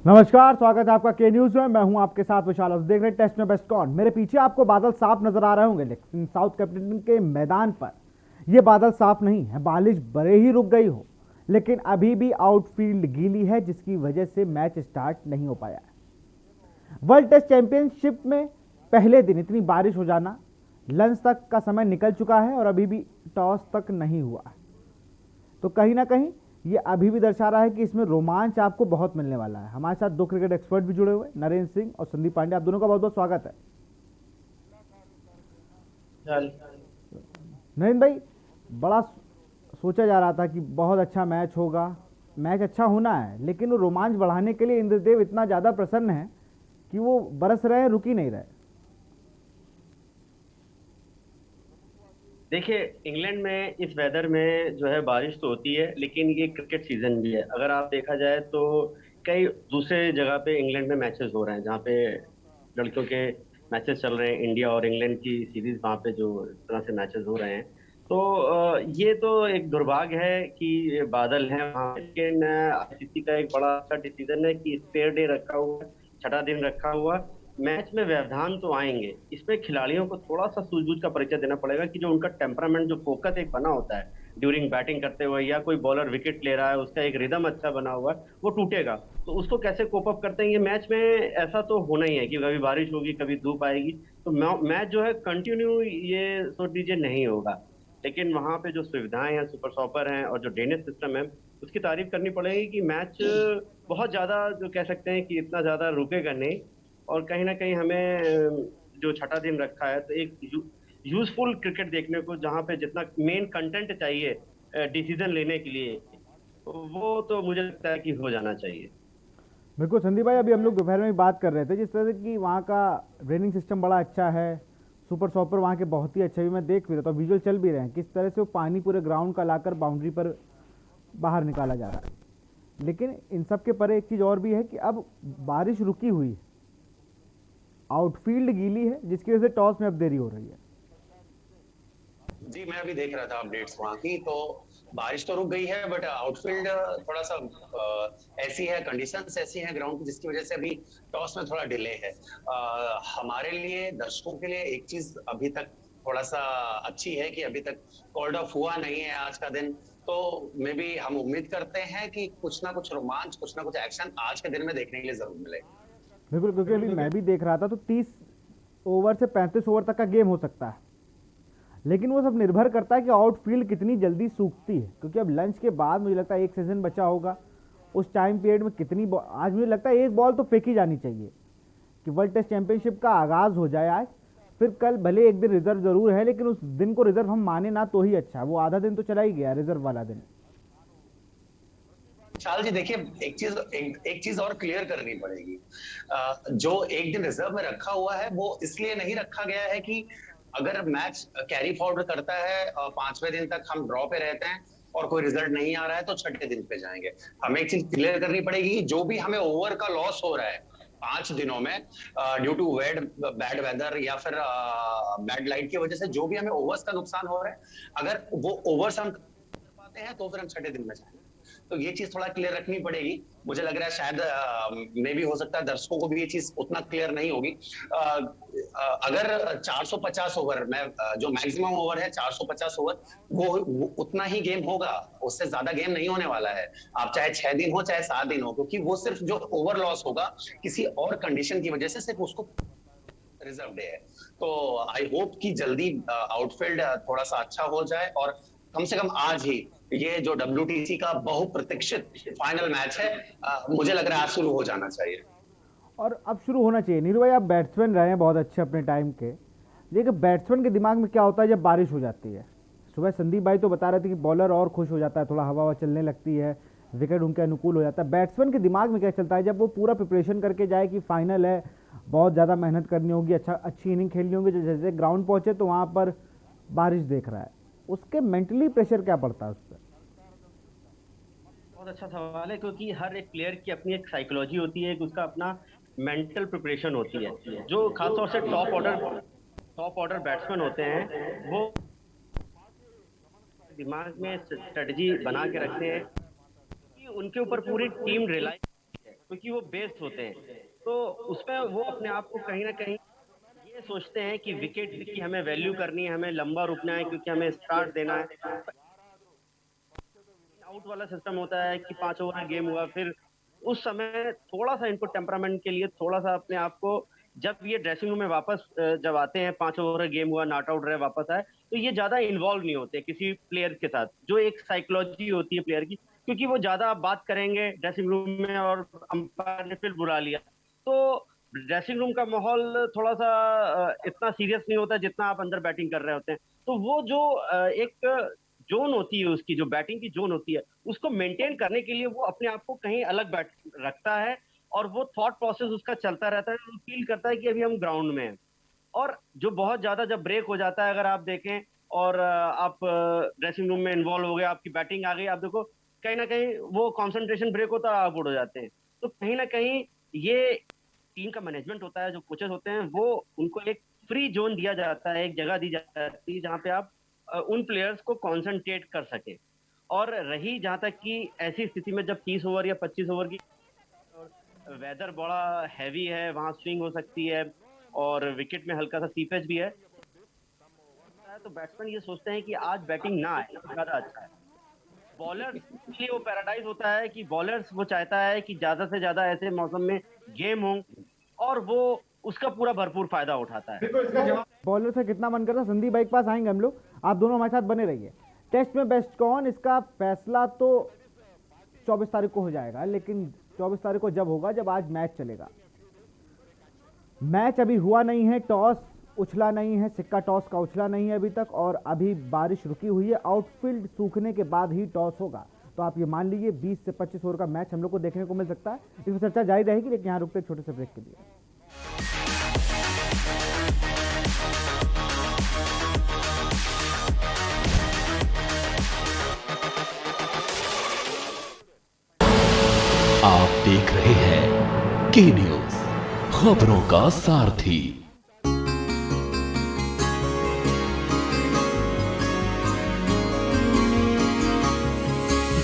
नमस्कार, स्वागत है आपका के न्यूज में। मैं हूं आपके साथ विशाल। अब देख रहे हैं टेस्ट में बेस्ट कौन। मेरे पीछे आपको बादल साफ नजर आ रहे होंगे, लेकिन साउथ कैपिटल के मैदान पर ये बादल साफ नहीं है। बारिश भले ही रुक गई हो, लेकिन अभी भी आउटफील्ड गीली है, जिसकी वजह से मैच स्टार्ट नहीं हो पाया है। वर्ल्ड टेस्ट चैंपियनशिप में पहले दिन इतनी बारिश हो जाना, लंच तक का समय निकल चुका है और अभी भी टॉस तक नहीं हुआ है। तो कहीं ना कहीं ये अभी भी दर्शा रहा है कि इसमें रोमांच आपको बहुत मिलने वाला है। हमारे साथ दो क्रिकेट एक्सपर्ट भी जुड़े हुए हैं, नरेंद्र सिंह और संदीप पांडे। आप दोनों का बहुत बहुत स्वागत है। चल। नरेंद्र भाई, बड़ा सोचा जा रहा था कि बहुत अच्छा मैच होगा, मैच अच्छा होना है, लेकिन वो रोमांच बढ़ाने के लिए इंद्रदेव इतना ज़्यादा प्रसन्न है कि वो बरस रहे हैं, रुक ही नहीं रहे। देखिए, इंग्लैंड में इस वेदर में जो है बारिश तो होती है, लेकिन ये क्रिकेट सीजन भी है। अगर आप देखा जाए तो कई दूसरे जगह पे इंग्लैंड में मैचेस हो रहे हैं, जहाँ पे लड़कियों के मैचेस चल रहे हैं। इंडिया और इंग्लैंड की सीरीज वहाँ पे जो इस तरह से मैचेस हो रहे हैं, तो ये तो एक दुर्भाग्य है कि ये बादल है वहाँ पे। लेकिन आईसीसी का एक बड़ा अच्छा डिसीजन है कि स्पेयर डे रखा हुआ है, छठा दिन रखा हुआ। मैच में व्यवधान तो आएंगे, इसमें खिलाड़ियों को थोड़ा सा सूझबूझ का परिचय देना पड़ेगा कि जो उनका टेम्परामेंट, जो फोकस एक बना होता है ड्यूरिंग बैटिंग करते हुए, या कोई बॉलर विकेट ले रहा है, उसका एक रिदम अच्छा बना हुआ है, वो टूटेगा। तो उसको कैसे कोप अप करते हैं ये मैच में, ऐसा तो होना ही है कि कभी बारिश होगी, कभी धूप आएगी। तो मैच जो है कंटिन्यू, ये सोच लीजिए, नहीं होगा। लेकिन वहां पे जो सुविधाएं हैं, सुपर सॉपर हैं और जो ड्रेनेज सिस्टम है, उसकी तारीफ करनी पड़ेगी कि मैच बहुत ज्यादा, जो कह सकते हैं कि इतना ज्यादा रुकेगा नहीं। और कहीं ना कहीं हमें जो छठा दिन रखा है, तो एक यूजफुल क्रिकेट देखने को, जहाँ पे जितना मेन कंटेंट चाहिए डिसीजन लेने के लिए, वो तो मुझे लगता है कि हो जाना चाहिए। बिल्कुल संदीप भाई, अभी हम लोग दोपहर में भी बात कर रहे थे जिस तरह से कि वहाँ का ड्रेनिंग सिस्टम बड़ा अच्छा है, सुपर सॉपर वहाँ के बहुत ही अच्छे। भी मैं देख भी रहा था, विजुअल चल भी रहे हैं किस तरह से वो पानी पूरे ग्राउंड का लाकर बाउंड्री पर बाहर निकाला जा रहा है। लेकिन इन सब के परे एक चीज़ और भी है कि अब बारिश रुकी हुई है, आउटफील्ड गीली है, जिसकी वजह से टॉस में अब देरी हो रही है। जी, मैं अभी देख रहा था अपडेट्स वहां की। तो बारिश तो रुक गई है, बट आउटफील्ड थोड़ा सा ऐसी है, कंडीशंस ऐसी हैं ग्राउंड की, जिसकी वजह से अभी टॉस में थोड़ा डिले है। हमारे लिए, दर्शकों के लिए एक चीज अभी तक थोड़ा सा अच्छी है कि अभी तक कॉल्ड ऑफ हुआ नहीं है आज का दिन। तो मे बी हम उम्मीद करते हैं कि कुछ ना कुछ रोमांच, कुछ ना कुछ एक्शन आज के दिन में देखने के लिए जरूर मिले। बिल्कुल, क्योंकि अभी मैं भी देख रहा था तो 30 ओवर से 35 ओवर तक का गेम हो सकता है। लेकिन वो सब निर्भर करता है कि आउटफील्ड कितनी जल्दी सूखती है, क्योंकि अब लंच के बाद मुझे लगता है एक सेशन बचा होगा। उस टाइम पीरियड में कितनी आज मुझे लगता है एक बॉल तो फेंकी जानी चाहिए कि वर्ल्ड टेस्ट चैंपियनशिप का आगाज़ हो जाए आज। फिर कल भले एक दिन रिजर्व जरूर है, लेकिन उस दिन को रिजर्व हम माने ना तो ही अच्छा। वो आधा दिन तो चला ही गया रिजर्व वाला दिन। विशाल जी, देखिए, एक चीज और क्लियर करनी पड़ेगी। जो एक दिन रिजर्व में रखा हुआ है, वो इसलिए नहीं रखा गया है कि अगर मैच कैरी फॉरवर्ड करता है और 5वें दिन तक हम ड्रॉ पे रहते हैं और कोई रिजल्ट नहीं आ रहा है, तो छठे दिन पे जाएंगे। हमें एक चीज क्लियर करनी पड़ेगी, जो भी हमें ओवर का लॉस हो रहा है 5 दिनों में, ड्यू टू बैड वेदर या फिर बैड लाइट की वजह से, जो भी हमें ओवर्स का नुकसान हो रहा है, अगर वो ओवर्स हम कर पाते हैं तो फिर हम छठे दिन में जाएंगे। तो ये चीज थोड़ा क्लियर रखनी पड़ेगी। मुझे लग रहा है शायद मे भी हो सकता है दर्शकों को भी ये चीज उतना क्लियर नहीं होगी। अगर 450 ओवर में जो मैक्सिमम ओवर है 450 ओवर, वो उतना ही गेम होगा, उससे ज्यादा गेम नहीं होने वाला है। आप चाहे 6 दिन हो चाहे 7 दिन हो, क्योंकि वो सिर्फ जो ओवर लॉस होगा किसी और कंडीशन की वजह से, सिर्फ उसको रिजर्व डे है। तो आई होप कि जल्दी आउटफील्ड थोड़ा सा अच्छा हो जाए, और कम से कम आज ही ये जो WTC का बहुप्रतीक्षित फाइनल मैच है, मुझे लग रहा है आज शुरू हो जाना चाहिए। और अब शुरू होना चाहिए। नीरू भाई, आप बैट्समैन रहे हैं बहुत अच्छे अपने टाइम के, लेकिन बैट्समैन के दिमाग में क्या होता है जब बारिश हो जाती है? सुबह संदीप भाई तो बता रहे थे कि बॉलर और खुश हो जाता है, थोड़ा हवा हवा चलने लगती है, विकेट उनके अनुकूल हो जाता है। बैट्समैन के दिमाग में क्या चलता है जब वो पूरा प्रिपरेशन करके जाए कि फाइनल है, बहुत ज़्यादा मेहनत करनी होगी, अच्छी इनिंग खेलनी होगी, जैसे ग्राउंड पहुँचे तो वहाँ पर बारिश देख रहा है, उसके मेंटली प्रेशर क्या पड़ता है उस पर? बहुत अच्छा सवाल है, क्योंकि हर एक प्लेयर की अपनी एक साइकोलॉजी होती है, एक उसका अपना मेंटल प्रिपरेशन होती है। जो खासतौर से टॉप ऑर्डर बैट्समैन होते हैं, वो दिमाग में स्ट्रेटजी बना के रखते हैं कि उनके ऊपर पूरी टीम रिलाई है। क्योंकि वो बेस्ड होते हैं। तो उसमें वो अपने आप को कहीं ना कहीं ये सोचते हैं कि विकेट की हमें वैल्यू करनी है, हमें लंबा रुकना है, क्योंकि हमें स्टार्ट देना है। आउट वाला सिस्टम होता है कि 5 ओवर गेम हुआ, फिर उस समय थोड़ा सा इनको टेम्परामेंट के लिए थोड़ा सा अपने आप को, जब ये ड्रेसिंग रूम में वापस जब आते हैं, 5 ओवर गेम हुआ, नॉट आउट रहे, वापस आए, तो ये ज्यादा इन्वॉल्व नहीं होते किसी प्लेयर के साथ, जो एक साइकोलॉजी होती है प्लेयर की, क्योंकि वो ज्यादा बात करेंगे ड्रेसिंग रूम में और अंपायर ने फिर बुला लिया, तो ड्रेसिंग रूम का माहौल थोड़ा सा इतना सीरियस नहीं होता जितना आप अंदर बैटिंग कर रहे होते हैं। तो वो जो एक जोन होती है, उसकी जो बैटिंग की जोन होती है, उसको मेंटेन करने के लिए वो अपने आप को कहीं अलग बैठ रखता है, और वो थॉट प्रोसेस उसका चलता रहता है, वो फील करता है कि अभी हम ग्राउंड में हैं। और जो बहुत ज्यादा जब ब्रेक हो जाता है, अगर आप देखें और आप ड्रेसिंग रूम में इन्वॉल्व हो गए, आपकी बैटिंग आ गई, आप देखो कहीं ना कहीं वो कंसंट्रेशन ब्रेक होता है, आप आउट हो जाते हैं। तो कहीं ना कहीं ये टीम का मैनेजमेंट होता है, जो कोचेस होते हैं, वो उनको एक फ्री जोन दिया जाता है, एक जगह दी जाती है जहाँ पे आप उन प्लेयर्स को कंसंट्रेट कर सके। और रही जहां तक कि ऐसी स्थिति में जब 30 ओवर या 25 ओवर की, वेदर बड़ा हैवी है, वहां स्विंग हो सकती है, और विकेट में हल्का सा सीपेज भी है, तो बैट्समैन ये सोचते हैं कि आज बैटिंग ना आए तो ज्यादा अच्छा है। बॉलर्स के लिए वो पैराडाइज होता है कि बॉलर्स वो चाहता है कि ज्यादा से ज्यादा ऐसे मौसम में गेम हो, और वो उसका पूरा भरपूर फायदा उठाता है। बॉलर से कितना मन करता है, संदीप भाई के पास आएंगे हम लोग, आप दोनों हमारे साथ बने रहिए। टेस्ट में बेस्ट कौन, इसका फैसला तो 24 तारीख को हो जाएगा, लेकिन 24 तारीख को जब होगा, जब आज मैच चलेगा। मैच अभी हुआ नहीं है, टॉस उछला नहीं है, सिक्का टॉस का उछला नहीं है अभी तक, और अभी बारिश रुकी हुई है, आउटफील्ड सूखने के बाद ही टॉस होगा। तो आप ये मान लीजिए 20 से 25 ओवर का मैच हम लोग को देखने को मिल सकता है। इसमें चर्चा जारी रहेगी, लेकिन यहाँ रुकते एक छोटे से ब्रेक के लिए। आप देख रहे हैं के न्यूज, खबरों का सारथी।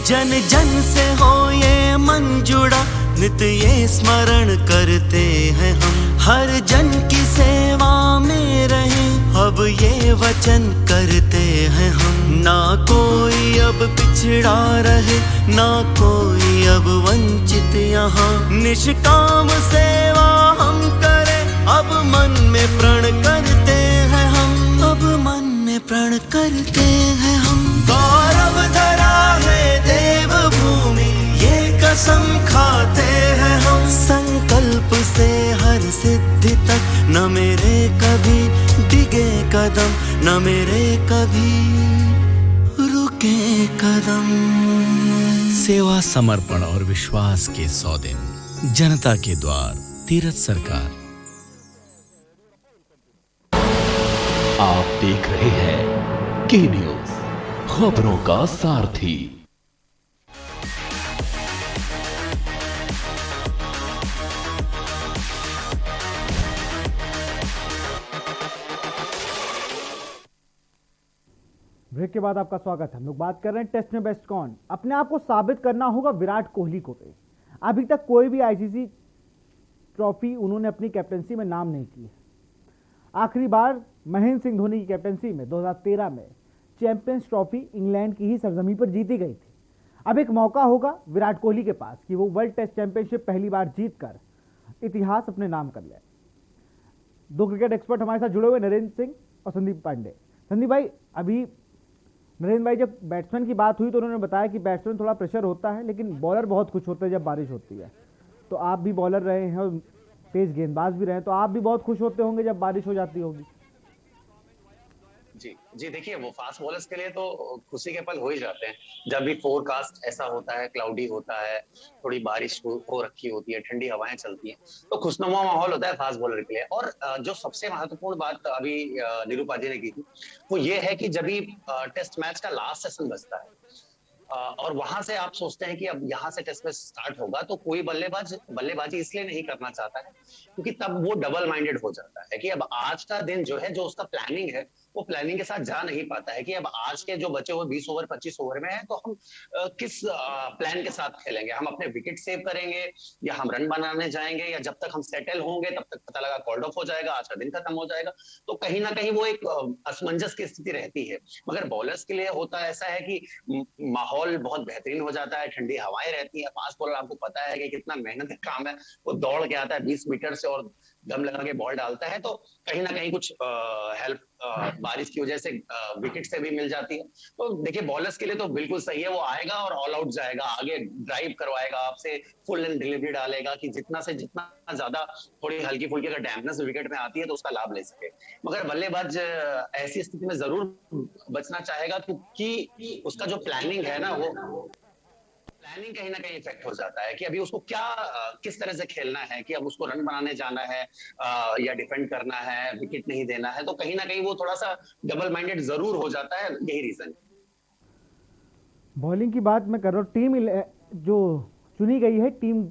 जन जन से हो ये मन जुड़ा, नित ये स्मरण करते हैं हम, हर जन की सेवा में रहे, अब ये वचन करते हैं हम। ना कोई अब पिछड़ा रहे, ना कोई अब वंचित यहाँ, निष्काम सेवा हम करें, अब मन में प्रण करते हैं हम, अब मन में प्रण करते हैं हम। गौरव धरा है देवभूमि, ये कसम खाते हैं हम, संकल्प से हर सिद्धि तक, न मेरे कभी डिगे कदम, न मेरे कभी रुके कदम। सेवा, समर्पण और विश्वास के 100 दिन, जनता के द्वार, तीरथ सरकार। आप देख रहे हैं के न्यूज, खबरों का सारथी। ब्रेक के बाद आपका स्वागत है। हम लोग बात कर रहे हैं टेस्ट में बेस्ट कौन। अपने आप को साबित करना होगा विराट कोहली को पे। अभी तक कोई भी आईसीसी ट्रॉफी उन्होंने अपनी कैप्टनसी में नाम नहीं की है। आखिरी बार महेंद्र सिंह धोनी की कैप्टनसी में 2013 में चैंपियंस ट्रॉफी इंग्लैंड की ही सरजमी पर जीती गई थी। अब एक मौका होगा विराट कोहली के पास कि वो वर्ल्ड टेस्ट चैंपियनशिप पहली बार जीतकर इतिहास अपने नाम कर ले। दो क्रिकेट एक्सपर्ट हमारे साथ जुड़े हुए, नरेंद्र सिंह और संदीप पांडे। संदीप भाई, अभी नरेंद्र भाई जब बैट्समैन की बात हुई तो उन्होंने बताया कि बैट्समैन थोड़ा प्रेशर होता है, लेकिन बॉलर बहुत खुश होते हैं जब बारिश होती है। तो आप भी बॉलर रहे हैं और तेज गेंदबाज भी रहे हैं, तो आप भी बहुत खुश होते होंगे जब बारिश हो जाती होगी। जी देखिए, वो फास्ट बॉलर्स के लिए तो खुशी के पल हो ही जाते हैं जब भी फोरकास्ट ऐसा होता है, क्लाउडी होता है, थोड़ी बारिश हो रखी होती है, ठंडी हवाएं चलती हैं, तो खुशनुमा माहौल होता है फास्ट बॉलर के लिए। और जो सबसे महत्वपूर्ण बात अभी नीरू पाजी ने की थी, वो ये है कि जब भी टेस्ट मैच का लास्ट सेशन बचता है और वहां से आप सोचते हैं कि अब यहाँ से टेस्ट मैच स्टार्ट होगा, तो कोई बल्लेबाजी इसलिए नहीं करना चाहता है क्योंकि तब वो डबल माइंडेड हो जाता है कि अब आज का दिन जो है, जो उसका प्लानिंग है, वो प्लानिंग के साथ जा नहीं पाता है कि अब आज के जो बचे हुए 20 ओवर 25 ओवर में है तो हम किस प्लान के साथ खेलेंगे, हम अपने विकेट सेव करेंगे या हम रन बनाने जाएंगे, या जब तक हम सेटल होंगे तब तक पता लगा कॉल्ड ऑफ हो जाएगा, आज का दिन खत्म हो जाएगा। तो कहीं ना कहीं वो एक असमंजस की स्थिति रहती है। मगर बॉलर्स के लिए होता ऐसा है कि माहौल बहुत बेहतरीन हो जाता है, ठंडी हवाएं रहती है, फास्ट बॉलर आपको पता है कि कितना मेहनत का काम है, वो दौड़ के आता है 20 मीटर से और दम लगा के बॉल डालता है, तो कहीं ना कहीं कुछ हेल्प बारिश की वजह से विकेट से भी मिल जाती है। तो देखिए बॉलर्स के लिए तो बिल्कुल सही है, वो आएगा और ऑल आउट जाएगा, आगे ड्राइव करवाएगा आपसे, फुल एंड डिलीवरी डालेगा कि जितना से जितना ज्यादा थोड़ी हल्की फुल्की अगर डैम्पनेस विकेट में आती है तो उसका लाभ ले सके। मगर बल्लेबाज ऐसी स्थिति में जरूर बचना चाहेगा क्योंकि उसका जो प्लानिंग है ना, वो प्लानिंग कहीं ना कहीं इफेक्ट हो जाता है कि अभी उसको क्या किस तरह से खेलना है, कि अब उसको रन बनाने जाना है या डिफेंड करना है, विकेट नहीं देना है, तो कहीं ना कहीं वो थोड़ा सा डबल माइंडेड जरूर हो जाता है, यही रीजन। बॉलिंग की बात मैं कर रहा हूँ, टीम जो चुनी गई है टीम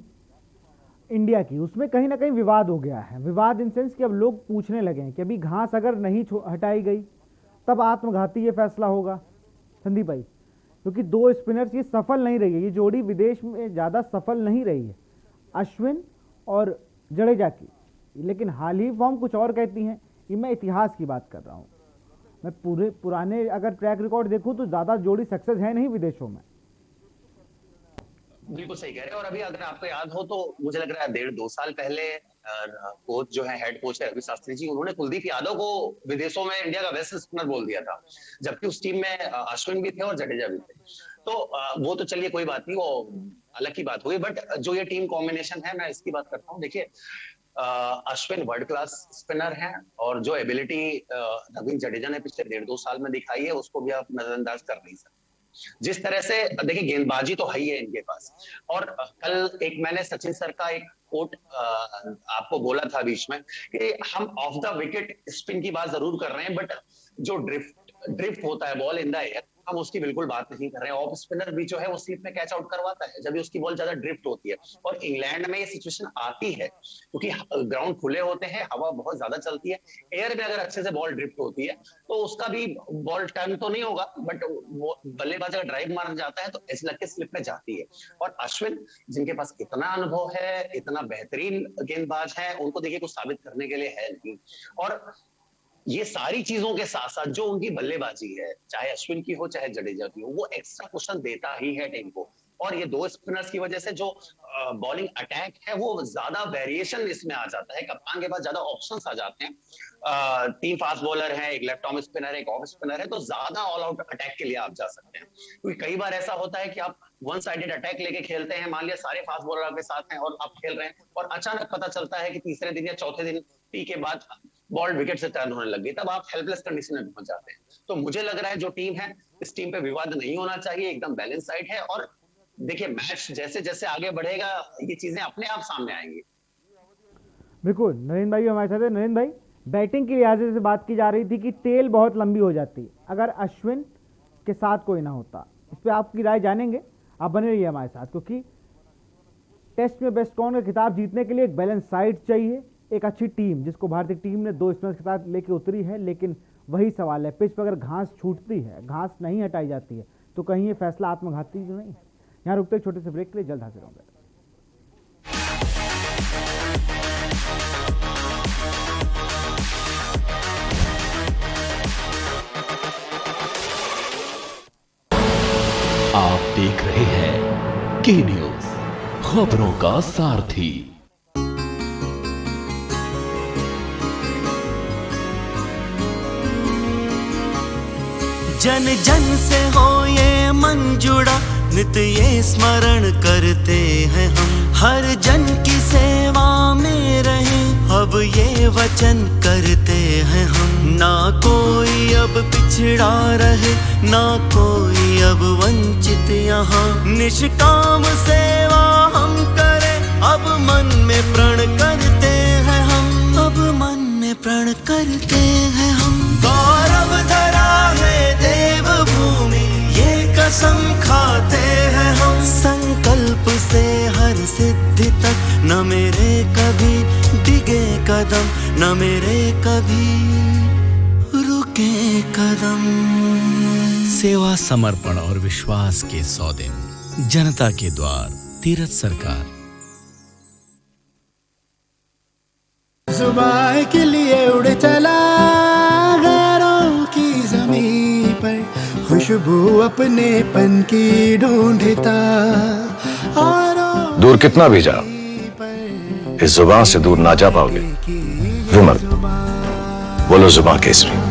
इंडिया की, उसमें कहीं ना कहीं विवाद हो गया है। विवाद इन सेंस कि अब लोग पूछने लगे हैं कि अभी घास अगर नहीं हटाई गई तब आत्मघाती ये फैसला होगा। संदीप भाई, क्योंकि दो स्पिनर्स ये सफल नहीं रही है, ये जोड़ी विदेश में ज़्यादा सफल नहीं रही है, अश्विन और जडेजा की, लेकिन हाल ही फॉर्म कुछ और कहती हैं। ये मैं इतिहास की बात कर रहा हूँ, मैं पुराने अगर ट्रैक रिकॉर्ड देखूँ तो ज़्यादा जोड़ी सक्सेस है नहीं विदेशों में। बिल्कुल सही कह रहे हैं। और अभी अगर आपको याद हो तो मुझे लग रहा है 1.5-2 साल पहले कोच जो है, हेड कोच है रवि शास्त्री जी, उन्होंने कुलदीप यादव को विदेशों में इंडिया का बेस्ट स्पिनर बोल दिया था, जबकि उस टीम में अश्विन भी थे और जडेजा भी थे। तो वो तो चलिए कोई बात नहीं, वो अलग की बात हुई, बट जो ये टीम कॉम्बिनेशन है मैं इसकी बात करता हूँ। देखिए अश्विन वर्ल्ड क्लास स्पिनर है और जो एबिलिटी रवींद्र जडेजा ने पिछले 1.5-2 साल में दिखाई है उसको भी आप नजरअंदाज कर नहीं सकते। जिस तरह से देखिए गेंदबाजी तो है ही है इनके पास। और कल एक मैंने सचिन सर का एक कोट आपको बोला था बीच में कि हम ऑफ द विकेट स्पिन की बात जरूर कर रहे हैं, बट जो ड्रिफ्ट होता है बॉल इन द एयर, हम उसकी बिल्कुल बात नहीं कर रहे हैं। ऑफ स्पिनर भी जो है वो स्लिप में कैच आउट करवाता है जब भी उसकी बॉल ज्यादा ड्रिफ्ट होती है। और इंग्लैंड में ये सिचुएशन आती है क्योंकि ग्राउंड खुले होते हैं, हवा बहुत ज्यादा चलती है, एयर में अगर अच्छे से बॉल ड्रिफ्ट होती है तो उसका भी बॉल टर्न तो नहीं होगा, बट वो बल्लेबाज अगर ड्राइव मारना जाता है तो ऐसे लग के स्लिप में जाती है। और अश्विन जिनके पास इतना अनुभव है, इतना बेहतरीन गेंदबाज है, उनको देखिए कुछ साबित करने के लिए है नहीं। और ये सारी चीजों के साथ साथ जो उनकी बल्लेबाजी है, चाहे अश्विन की हो चाहे जडेजा की हो, वो एक्स्ट्रा कुशन देता ही है टीम को। और ये दो स्पिनर्स की वजह से जो बॉलिंग अटैक है वो ज्यादा वेरिएशन इसमें आ जाता है, कप्तान के पास ज्यादा ऑप्शंस आ जाते हैं। 3 फास्ट बॉलर है, एक लेफ्ट आर्म स्पिनर है, एक ऑफ स्पिनर है, तो ज्यादा ऑल आउट अटैक के लिए आप जा सकते हैं। क्योंकि कई बार ऐसा होता है कि आप वन साइडेड अटैक लेके खेलते हैं, मान लिया सारे फास्ट बॉलर आपके साथ हैं और आप खेल रहे हैं और अचानक पता चलता है कि तीसरे दिन या चौथे दिन टी के बाद बॉल विकेट से टर्न होने लग गई, तब आप हेल्पलेस कंडीशन में पहुंच जाते हैं। तो मुझे लग रहा है जो टीम है, इस टीम पे विवाद नहीं होना चाहिए, एकदम बैलेंस साइड है। और देखिए मैच जैसे जैसे आगे बढ़ेगा ये चीजें अपने आप सामने आएंगी। बिल्कुल, नरेंद्र भाई हमारे साथ है। नरेंद्र भाई, बैटिंग के लिहाज से बात की जा रही थी कि टेल बहुत लंबी हो जाती अगर अश्विन के साथ कोई ना होता, इस पर आपकी राय जानेंगे। आप बने रहिए हमारे साथ, क्योंकि टेस्ट में बेस्ट कौन का खिताब जीतने के लिए एक बैलेंस साइड चाहिए, एक अच्छी टीम, जिसको भारतीय टीम ने 2 स्पिनर्स के साथ लेके उतरी है। लेकिन वही सवाल है, पिच पर अगर घास छूटती है, घास नहीं हटाई जाती है, तो कहीं ये फैसला आत्मघाती तो नहीं है। यहाँ रुकते छोटे से ब्रेक के लिए, जल्द हाजिर होंगे। आप देख रहे हैं के न्यूज, खबरों का सारथी। जन जन से हो ये मन जुड़ा, नित ये स्मरण करते हैं हम, हर जन की सेवा में रहे, अब ये वचन करते हैं हम। ना कोई अब पिछड़ा रहे, ना कोई अब वंचित यहाँ, निष्काम सेवा हम करें, अब मन में प्रण करते हैं हम, अब मन में प्रण करते हैं हम। गौरव धरा है देवभूमि, ये कसम खाते हैं हम, संकल्प से हर सिद्धि तक, न मेरे कभी डिगे कदम, न मेरे कभी रुक के कदम। सेवा समर्पण और विश्वास के 100 दिन, जनता के द्वार, तीरथ सरकार। जुबान के लिए उड़ चला गैरों की जमीन पर, खुशबू अपनेपन की ढूंढता। और दूर कितना भी जाओ, इस जुबान से दूर ना जा पाओगे। विमल, बोलो जुबान केसरी।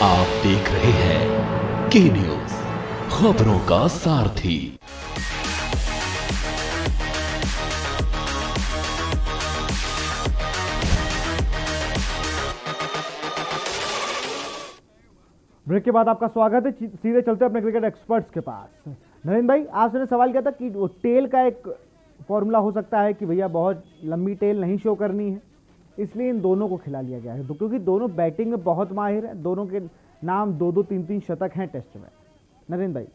आप देख रहे हैं के न्यूज, खबरों का सारथी। ब्रेक के बाद आपका स्वागत है। सीधे चलते हैं अपने क्रिकेट एक्सपर्ट्स के पास। नरेंद्र भाई, आपसे ने सवाल किया था कि वो टेल का एक फॉर्मूला हो सकता है कि भैया बहुत लंबी टेल नहीं शो करनी है, इसलिए इन दोनों को खिला लिया गया है, क्योंकि दोनों बैटिंग में बहुत माहिर हैं। दोनों के नाम 2-2, 3-3 शतक हैं टेस्ट में। नरेंद्र भाई,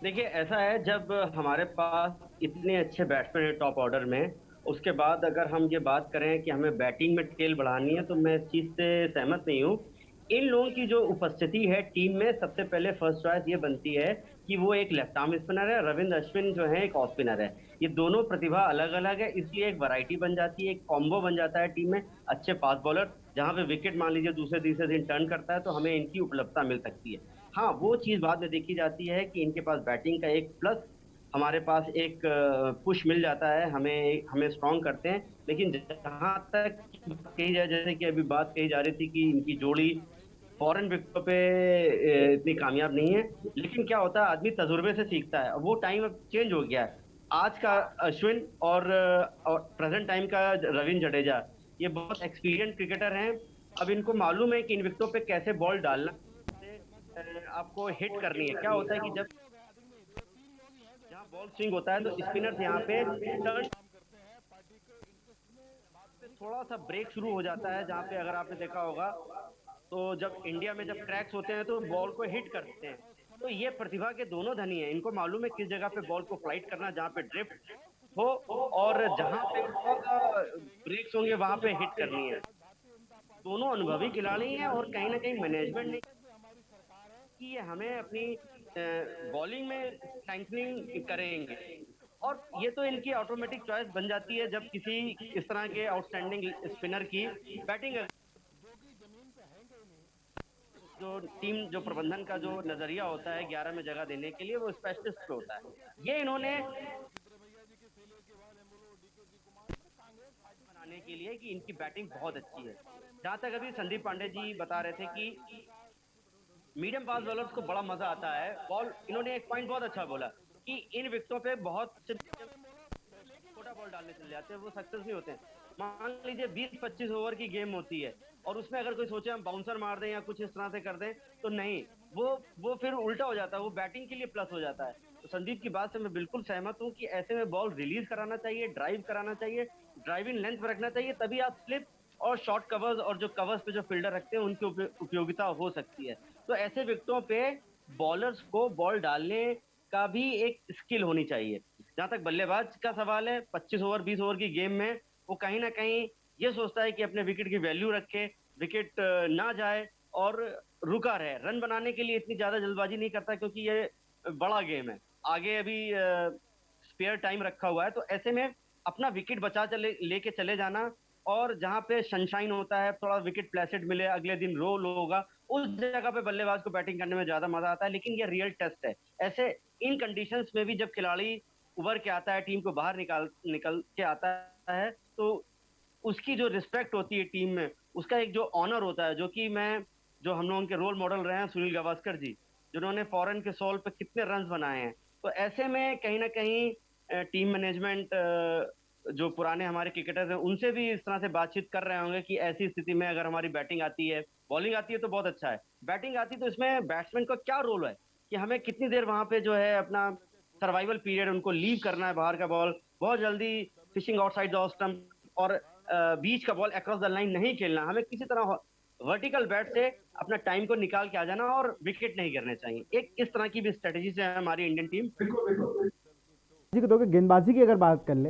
देखिए ऐसा है, जब हमारे पास इतने अच्छे बैट्समैन हैं टॉप ऑर्डर में, उसके बाद अगर हम ये बात करें कि हमें बैटिंग में टेल बढ़ानी है, तो मैं इस चीज़ से सहमत नहीं हूँ। इन लोगों की जो उपस्थिति है टीम में, सबसे पहले फर्स्ट चॉइस ये बनती है कि वो एक लेफ्ट आर्म स्पिनर है, रविंद्र अश्विन जो है एक ऑफ स्पिनर है। ये दोनों प्रतिभा अलग अलग है, इसलिए एक वैरायटी बन जाती है, एक कॉम्बो बन जाता है टीम में। अच्छे फास्ट बॉलर, जहाँ पे विकेट मान लीजिए दूसरे तीसरे दिन टर्न करता है, तो हमें इनकी उपलब्धता मिल सकती है। हाँ, वो चीज़ बाद में देखी जाती है कि इनके पास बैटिंग का एक प्लस, हमारे पास एक पुश मिल जाता है, हमें स्ट्रॉन्ग करते हैं। लेकिन जहाँ तक कही जाए, जैसे कि अभी बात कही जा रही थी कि इनकी जोड़ी फॉरेन विकेटों पे इतनी कामयाब नहीं है, लेकिन क्या होता है, आदमी तजुर्बे से सीखता है। वो टाइम अब चेंज हो गया है। आज का अश्विन और प्रेजेंट टाइम का रविंद्र जडेजा, ये बहुत एक्सपीरियंस क्रिकेटर हैं। अब इनको मालूम है कि इन विकेटों पे कैसे बॉल डालना, आपको हिट करनी है। क्या होता है कि जब जहाँ बॉल स्विंग होता है, तो स्पिनर्स यहाँ पे टर्न थोड़ा सा ब्रेक शुरू हो जाता है, जहाँ पे अगर आपने देखा होगा, तो जब इंडिया में जब क्रैक्स होते हैं तो बॉल को हिट करते हैं। तो ये प्रतिभा के दोनों धनी हैं, इनको मालूम है किस जगह पे बॉल को फ्लाइट करना, जहाँ पे ड्रिफ्ट हो और जहाँ पे ब्रेक्स होंगे वहां पे हिट करनी है। दोनों अनुभवी खिलाड़ी हैं और कहीं ना कहीं मैनेजमेंट ने कि ये हमें अपनी बॉलिंग में स्ट्रेंथनिंग करेंगे, और ये तो इनकी ऑटोमेटिक चॉइस बन जाती है जब किसी इस तरह के आउटस्टैंडिंग स्पिनर की बैटिंग, जो टीम जो प्रबंधन का जो नजरिया होता है 11 में जगह देने के लिए, वो स्पेशलिस्ट पे होता है। ये इन्होंने बनाने के लिए कि इनकी बैटिंग बहुत अच्छी है। जहां तक अभी संदीप पांडे जी बता रहे थे कि मीडियम फास्ट बॉलर्स को बड़ा मजा आता है बॉल, इन्होंने एक पॉइंट बहुत अच्छा बोला कि इन विकेटों पे बहुत छोटा बॉल डालने चले जाते हैं, वो सक्सेस नहीं होते हैं। मान लीजिए 20-25 ओवर की गेम होती है और उसमें अगर कोई सोचे हम बाउंसर मार दें या कुछ इस तरह से कर दें, तो नहीं, वो फिर उल्टा हो जाता है, वो बैटिंग के लिए प्लस हो जाता है। तो संदीप की बात से मैं बिल्कुल सहमत हूँ कि ऐसे में बॉल रिलीज कराना चाहिए, ड्राइव कराना चाहिए, ड्राइविंग लेंथ पर रखना चाहिए, तभी आप स्लिप और शॉर्ट कवर्स और जो कवर्स पे जो फील्डर रखते हैं उनकी उपयोगिता हो सकती है। तो ऐसे विकेटों पे बॉलर्स को बॉल डालने का भी एक स्किल होनी चाहिए। जहां तक बल्लेबाज का सवाल है, 25 ओवर 20 ओवर की गेम में वो कहीं ना कहीं ये सोचता है कि अपने विकेट की वैल्यू रखे, विकेट ना जाए और रुका रहे। रन बनाने के लिए इतनी ज्यादा जल्दबाजी नहीं करता, क्योंकि ये बड़ा गेम है, आगे अभी स्पेयर टाइम रखा हुआ है। तो ऐसे में अपना विकेट बचा लेके चले जाना, और जहां पे सनशाइन होता है, थोड़ा विकेट प्लेसेड मिले, अगले दिन रोल होगा, उस जगह पे बल्लेबाज को बैटिंग करने में ज्यादा मजा आता है। लेकिन ये रियल टेस्ट है, ऐसे इन कंडीशंस में भी जब खिलाड़ी उभर के आता है, टीम को बाहर निकल के आता है, तो उसकी जो रिस्पेक्ट होती है टीम में, उसका एक जो ऑनर होता है, जो हम लोगों के रोल मॉडल रहे हैं सुनील गावस्कर जी, जिन्होंने फॉरेन के सोल पे कितने रन बनाए हैं। तो ऐसे में कहीं ना कहीं टीम मैनेजमेंट जो पुराने हमारे क्रिकेटर्स हैं, उनसे भी इस तरह से बातचीत कर रहे होंगे कि ऐसी स्थिति में अगर हमारी बैटिंग आती है, बॉलिंग आती है तो बहुत अच्छा है, बैटिंग आती है तो इसमें बैट्समैन का क्या रोल है कि हमें कितनी देर वहां पे जो है अपना सर्वाइवल पीरियड उनको लीव करना है, बाहर का बॉल बहुत जल्दी fishing outside the off stump और बीच का बॉल अक्रॉस द लाइन नहीं खेलना, हमें किसी तरह वर्टिकल बैट से अपना टाइम को निकाल के आ जाना और विकेट नहीं गिरने चाहिए। एक इस तरह की भी स्ट्रेटेजी से है हमारी इंडियन टीम। जी को तो गेंदबाजी की अगर बात कर ले,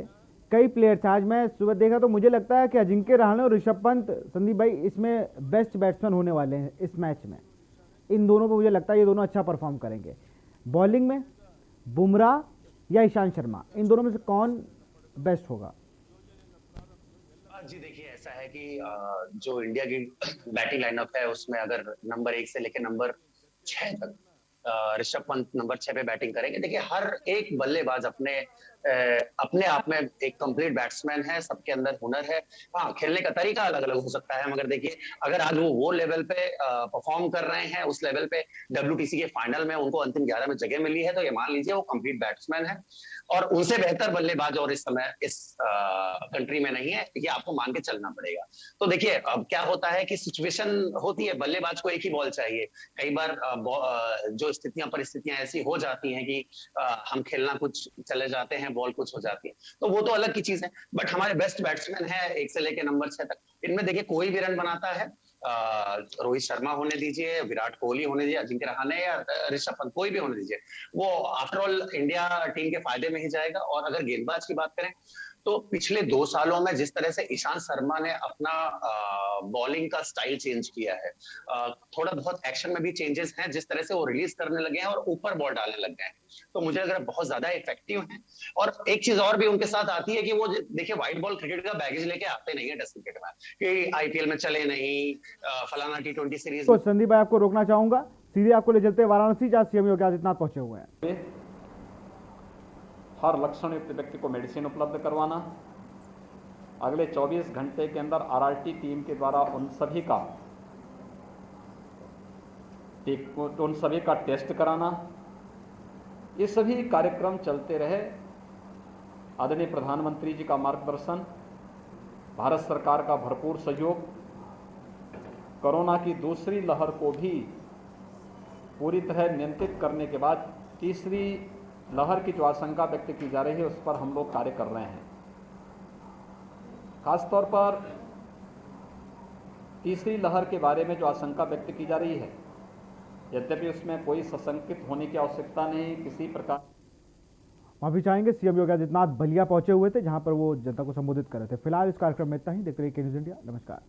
कई प्लेयर्स आज मैं सुबह देखा तो मुझे लगता है कि अजिंक्य रहाणे और ऋषभ पंत, संदीप भाई, इसमें बेस्ट बैट्समैन होने वाले हैं इस मैच में। इन दोनों पे मुझे लगता है ये दोनों अच्छा परफॉर्म करेंगे। बॉलिंग में बुमराह या ईशांत शर्मा, इन दोनों में से कौन बेस्ट होगा? जी देखिए, ऐसा है कि जो इंडिया की बैटिंग लाइनअप है उसमें अगर नंबर 1 से लेकर नंबर 6 तक ऋषभ पंत नंबर 6 पे बैटिंग करेंगे। देखिए, हर एक बल्लेबाज अपने आप में एक कंप्लीट बैट्समैन है, सबके अंदर हुनर है। हाँ, खेलने का तरीका अलग अलग हो सकता है, मगर देखिए अगर आज वो लेवल पे परफॉर्म कर रहे हैं, उस लेवल पे WTC के फाइनल में उनको अंतिम 11 में जगह मिली है, तो ये मान लीजिए वो कंप्लीट बैट्समैन है और उनसे बेहतर बल्लेबाज और इस समय इस कंट्री में नहीं है, ये आपको मान के चलना पड़ेगा। तो देखिए अब क्या होता है कि सिचुएशन होती है, बल्लेबाज को एक ही बॉल चाहिए। कई बार जो परिस्थितियां ऐसी हो जाती हैं कि हम खेलना कुछ चले जाते हैं, बॉल कुछ हो जाती है, तो वो तो अलग की चीज है। बट हमारे बेस्ट बैट्समैन है 1 से लेकर नंबर 6 तक, इनमें देखिए कोई भी रन बनाता है, रोहित शर्मा होने दीजिए, विराट कोहली होने दीजिए, अजिंक्य रहाणे या ऋषभ पंत, कोई भी होने दीजिए, वो आफ्टर ऑल इंडिया टीम के फायदे में ही जाएगा। और अगर गेंदबाज की बात करें तो पिछले 2 सालों में जिस तरह से ईशांत शर्मा ने अपना बॉलिंग का स्टाइल चेंज किया है, थोड़ा बहुत एक्शन में भी चेंजेस हैं, जिस तरह से वो रिलीज करने लगे हैं और ऊपर बॉल डालने लग गए हैं, तो मुझे लग रहा है बहुत ज्यादा इफेक्टिव हैं। और एक चीज और भी उनके साथ आती है कि वो देखिए व्हाइट बॉल क्रिकेट का बैगेज लेके आते नहीं है टेस्ट क्रिकेट में, कि IPL में चले नहीं, फलाना T20 सीरीज। तो संदीप भाई आपको रोकना चाहूंगा, सीधे आपको ले चलते वाराणसी, जहां CM योगी आदित्यनाथ पहुंचे हुए हैं। हर लक्षण युक्त व्यक्ति को मेडिसिन उपलब्ध करवाना, अगले 24 घंटे के अंदर RRT टीम के द्वारा उन सभी का टेस्ट कराना, ये सभी कार्यक्रम चलते रहे। आदरणीय प्रधानमंत्री जी का मार्गदर्शन, भारत सरकार का भरपूर सहयोग, कोरोना की दूसरी लहर को भी पूरी तरह नियंत्रित करने के बाद तीसरी लहर की जो आशंका व्यक्त की जा रही है उस पर हम लोग कार्य कर रहे हैं। खासतौर पर तीसरी लहर के बारे में जो आशंका व्यक्त की जा रही है, यद्यपि उसमें कोई सशंकित होने की आवश्यकता नहीं, किसी प्रकार। माफी चाहेंगे, CM योगी आदित्यनाथ बलिया पहुंचे हुए थे, जहां पर वो जनता को संबोधित कर रहे थे। फिलहाल इस कार्यक्रम में इतना ही। देखते रहिए के न्यूज़ इंडिया। नमस्कार।